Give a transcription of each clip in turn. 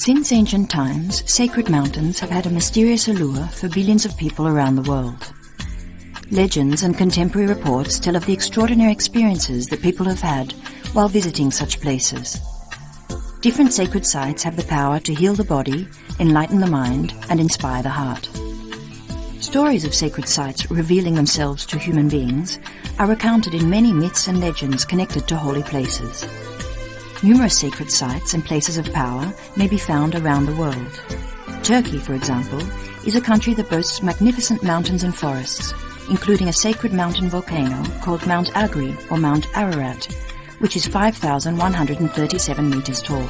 Since ancient times, sacred mountains have had a mysterious allure for billions of people around the world. Legends and contemporary reports tell of the extraordinary experiences that people have had while visiting such places. Different sacred sites have the power to heal the body, enlighten the mind, and inspire the heart. Stories of sacred sites revealing themselves to human beings are recounted in many myths and legends connected to holy places. Numerous sacred sites and places of power may be found around the world. Turkey, for example, is a country that boasts magnificent mountains and forests, including a sacred mountain volcano called Mount Agri or Mount Ararat, which is 5,137 meters tall.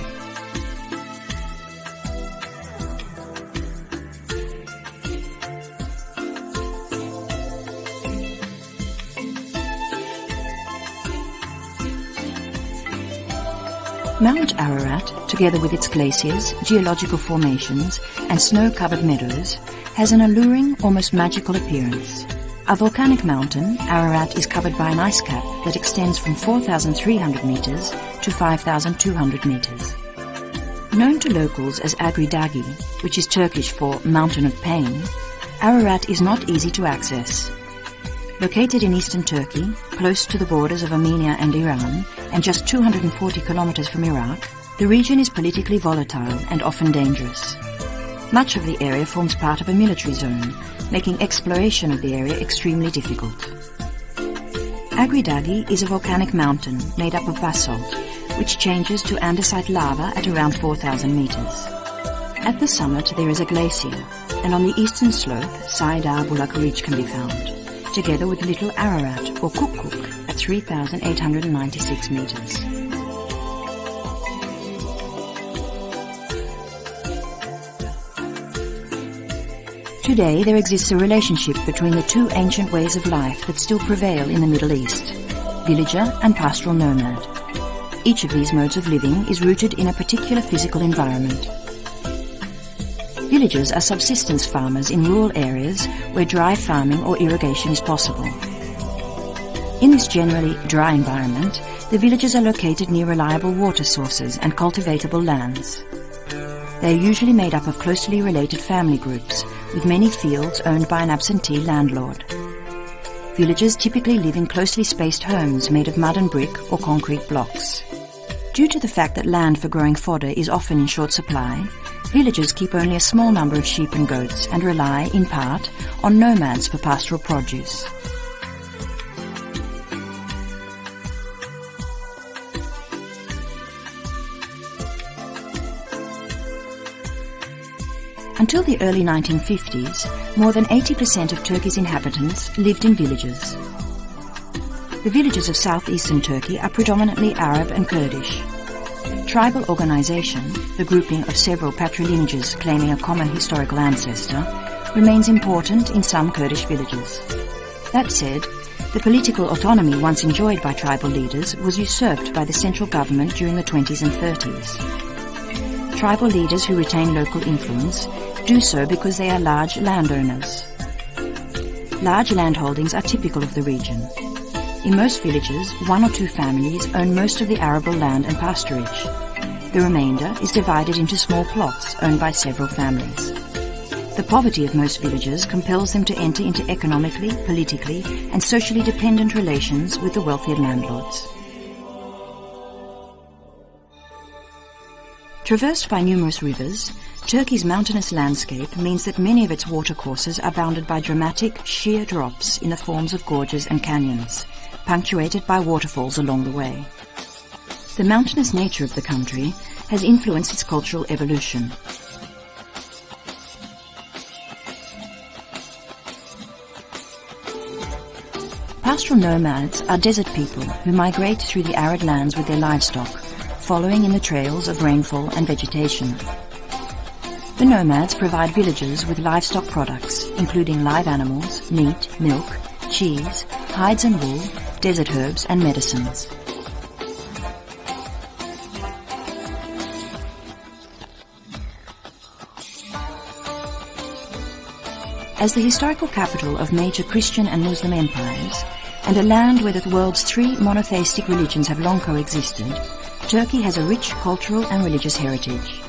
Mount Ararat, together with its glaciers, geological formations, and snow-covered meadows, has an alluring, almost magical appearance. A volcanic mountain, Ararat is covered by an ice cap that extends from 4,300 meters to 5,200 meters. Known to locals as Agri Dagi, which is Turkish for Mountain of Pain, Ararat is not easy to access. Located in eastern Turkey, close to the borders of Armenia and Iran, and just 240 kilometers from Iraq, the region is politically volatile and often dangerous. Much of the area forms part of a military zone, making exploration of the area extremely difficult. Agri Dagi is a volcanic mountain made up of basalt, which changes to andesite lava at around 4,000 meters. At the summit there is a glacier, and on the eastern slope, Saida Bulak Ridge can be found, together with Little Ararat or Kukuk at 3,896 meters. Today there exists a relationship between the two ancient ways of life that still prevail in the Middle East, villager and pastoral nomad. Each of these modes of living is rooted in a particular physical environment. Villagers are subsistence farmers in rural areas where dry farming or irrigation is possible. In this generally dry environment, the villages are located near reliable water sources and cultivatable lands. They are usually made up of closely related family groups, with many fields owned by an absentee landlord. Villagers typically live in closely spaced homes made of mud and brick or concrete blocks. Due to the fact that land for growing fodder is often in short supply, villagers keep only a small number of sheep and goats and rely, in part, on nomads for pastoral produce. Until the early 1950s, more than 80% of Turkey's inhabitants lived in villages. The villages of southeastern Turkey are predominantly Arab and Kurdish. Tribal organization, the grouping of several patrilineages claiming a common historical ancestor, remains important in some Kurdish villages. That said, the political autonomy once enjoyed by tribal leaders was usurped by the central government during the 20s and 30s. Tribal leaders who retain local influence do so because they are large landowners. Large landholdings are typical of the region. In most villages, one or two families own most of the arable land and pasturage. The remainder is divided into small plots owned by several families. The poverty of most villagers compels them to enter into economically, politically, and socially dependent relations with the wealthier landlords. Traversed by numerous rivers, Turkey's mountainous landscape means that many of its watercourses are bounded by dramatic, sheer drops in the forms of gorges and canyons, punctuated by waterfalls along the way. The mountainous nature of the country has influenced its cultural evolution. Pastoral nomads are desert people who migrate through the arid lands with their livestock, following in the trails of rainfall and vegetation. The nomads provide villagers with livestock products, including live animals, meat, milk, cheese, hides and wool, desert herbs and medicines. As the historical capital of major Christian and Muslim empires, and a land where the world's three monotheistic religions have long coexisted, Turkey has a rich cultural and religious heritage.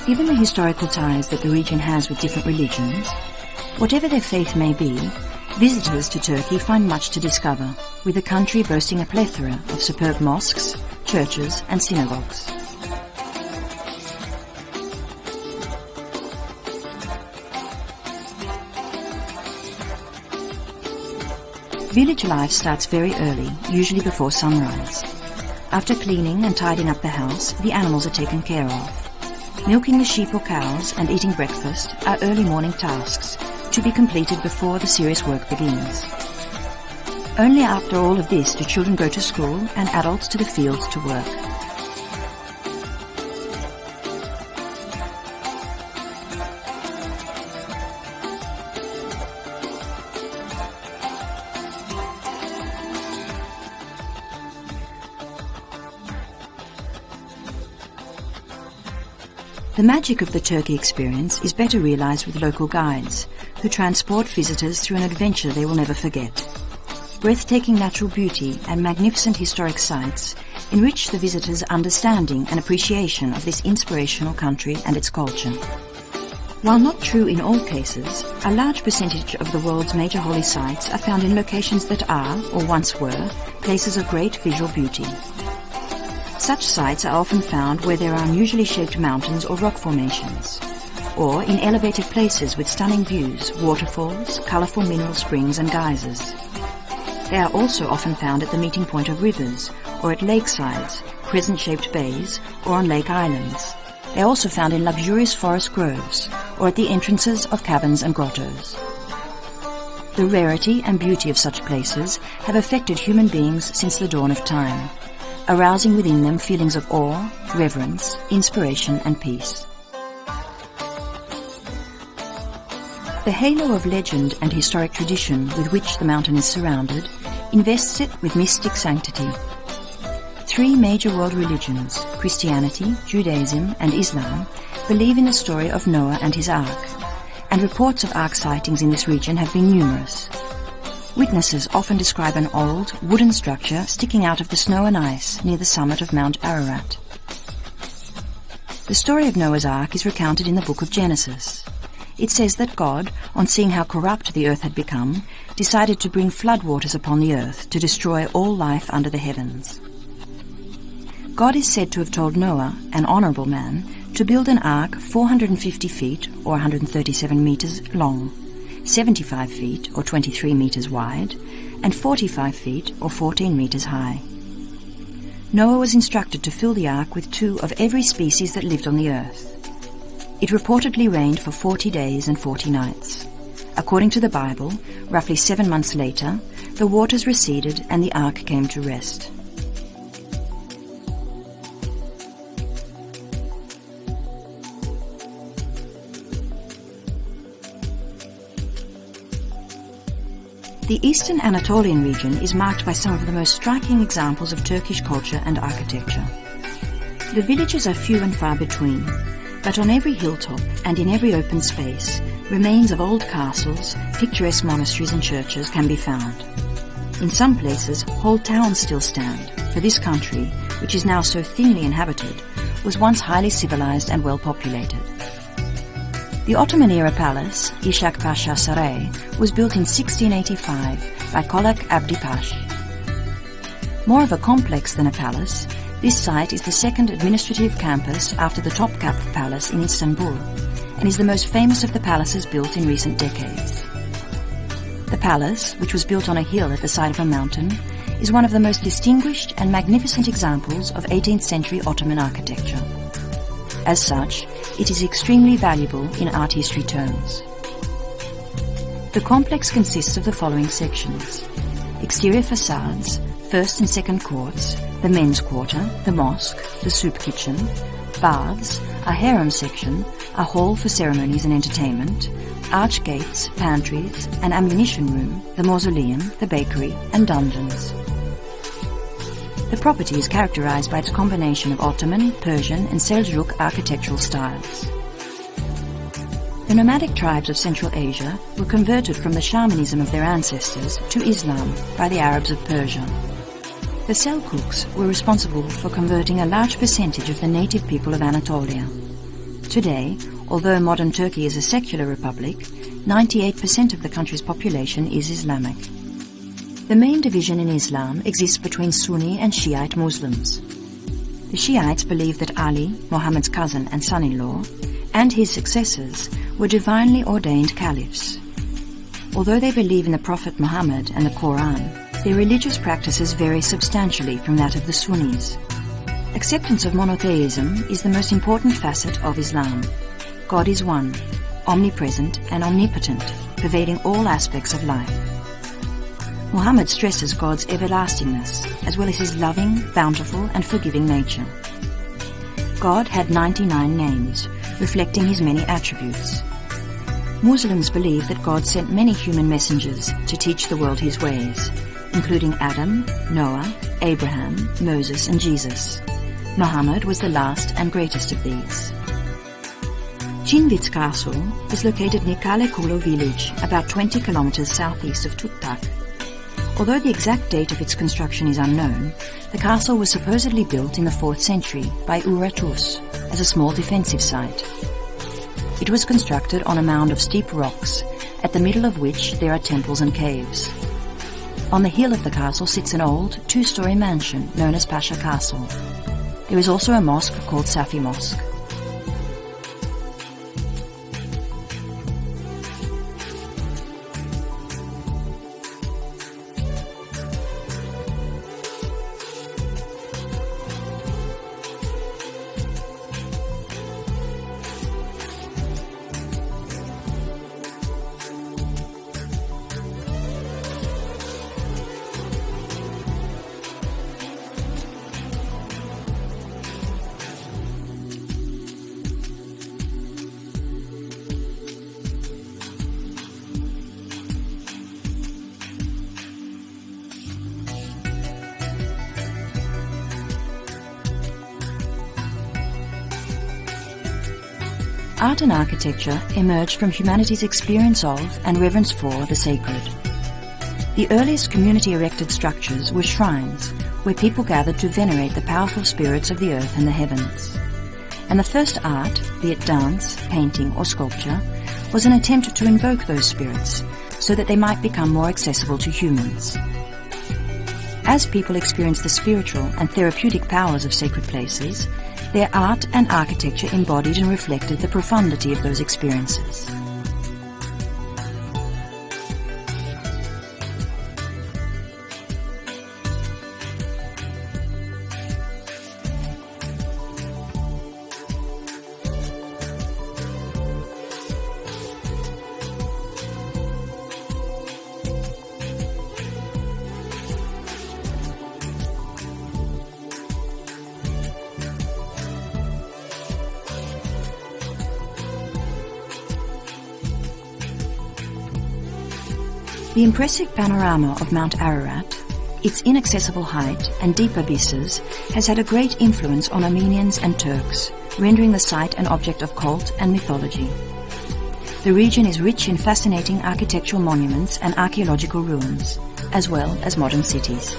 Given the historical ties that the region has with different religions, whatever their faith may be, visitors to Turkey find much to discover, with the country boasting a plethora of superb mosques, churches and synagogues. Village life starts very early, usually before sunrise. After cleaning and tidying up the house, the animals are taken care of. Milking the sheep or cows and eating breakfast are early morning tasks, to be completed before the serious work begins. Only after all of this do children go to school and adults to the fields to work. The magic of the Turkey experience is better realized with local guides, who transport visitors through an adventure they will never forget. Breathtaking natural beauty and magnificent historic sites enrich the visitor's understanding and appreciation of this inspirational country and its culture. While not true in all cases, a large percentage of the world's major holy sites are found in locations that are, or once were, places of great visual beauty. Such sites are often found where there are unusually shaped mountains or rock formations, or in elevated places with stunning views, waterfalls, colorful mineral springs and geysers. They are also often found at the meeting point of rivers, or at lakesides, crescent-shaped bays, or on lake islands. They are also found in luxurious forest groves, or at the entrances of caverns and grottos. The rarity and beauty of such places have affected human beings since the dawn of time, arousing within them feelings of awe, reverence, inspiration and peace. The halo of legend and historic tradition with which the mountain is surrounded invests it with mystic sanctity. Three major world religions, Christianity, Judaism and Islam, believe in the story of Noah and his ark, and reports of ark sightings in this region have been numerous. Witnesses often describe an old, wooden structure sticking out of the snow and ice near the summit of Mount Ararat. The story of Noah's Ark is recounted in the book of Genesis. It says that God, on seeing how corrupt the earth had become, decided to bring floodwaters upon the earth to destroy all life under the heavens. God is said to have told Noah, an honorable man, to build an ark 450 feet or 137 meters long, 75 feet or 23 meters wide, and 45 feet or 14 meters high. Noah was instructed to fill the ark with 2 of every species that lived on the earth. It reportedly rained for 40 days and 40 nights. According to the Bible, roughly 7 months later, the waters receded and the ark came to rest. The eastern Anatolian region is marked by some of the most striking examples of Turkish culture and architecture. The villages are few and far between, but on every hilltop and in every open space, remains of old castles, picturesque monasteries and churches can be found. In some places, whole towns still stand, for this country, which is now so thinly inhabited, was once highly civilized and well populated. The Ottoman-era palace, Ishak Pasha Saray, was built in 1685 by Kolak Abdi Pash. More of a complex than a palace, this site is the second administrative campus after the Topkapı Palace in Istanbul, and is the most famous of the palaces built in recent decades. The palace, which was built on a hill at the side of a mountain, is one of the most distinguished and magnificent examples of 18th century Ottoman architecture. As such, it is extremely valuable in art history terms. The complex consists of the following sections: exterior facades, first and second courts, the men's quarter, the mosque, the soup kitchen, baths, a harem section, a hall for ceremonies and entertainment, arch gates, pantries, an ammunition room, the mausoleum, the bakery, and dungeons. The property is characterized by its combination of Ottoman, Persian, and Seljuk architectural styles. The nomadic tribes of Central Asia were converted from the shamanism of their ancestors to Islam by the Arabs of Persia. The Seljuks were responsible for converting a large percentage of the native people of Anatolia. Today, although modern Turkey is a secular republic, 98% of the country's population is Islamic. The main division in Islam exists between Sunni and Shiite Muslims. The Shiites believe that Ali, Muhammad's cousin and son-in-law, and his successors were divinely ordained caliphs. Although they believe in the Prophet Muhammad and the Quran, their religious practices vary substantially from that of the Sunnis. Acceptance of monotheism is the most important facet of Islam. God is one, omnipresent and omnipotent, pervading all aspects of life. Muhammad stresses God's everlastingness, as well as his loving, bountiful and forgiving nature. God had 99 names, reflecting his many attributes. Muslims believe that God sent many human messengers to teach the world his ways, including Adam, Noah, Abraham, Moses and Jesus. Muhammad was the last and greatest of these. Cinvit's castle is located near Kalekulo village, about 20 kilometers southeast of Tuttak. Although the exact date of its construction is unknown, the castle was supposedly built in the 4th century by Ararat as a small defensive site. It was constructed on a mound of steep rocks, at the middle of which there are temples and caves. On the hill of the castle sits an old, 2-story mansion known as Pasha Castle. There is also a mosque called Safi Mosque. Art and architecture emerged from humanity's experience of and reverence for the sacred. The earliest community-erected structures were shrines, where people gathered to venerate the powerful spirits of the earth and the heavens. And the first art, be it dance, painting or sculpture, was an attempt to invoke those spirits, so that they might become more accessible to humans. As people experienced the spiritual and therapeutic powers of sacred places, their art and architecture embodied and reflected the profundity of those experiences. The impressive panorama of Mount Ararat, its inaccessible height and deep abysses, has had a great influence on Armenians and Turks, rendering the site an object of cult and mythology. The region is rich in fascinating architectural monuments and archaeological ruins, as well as modern cities.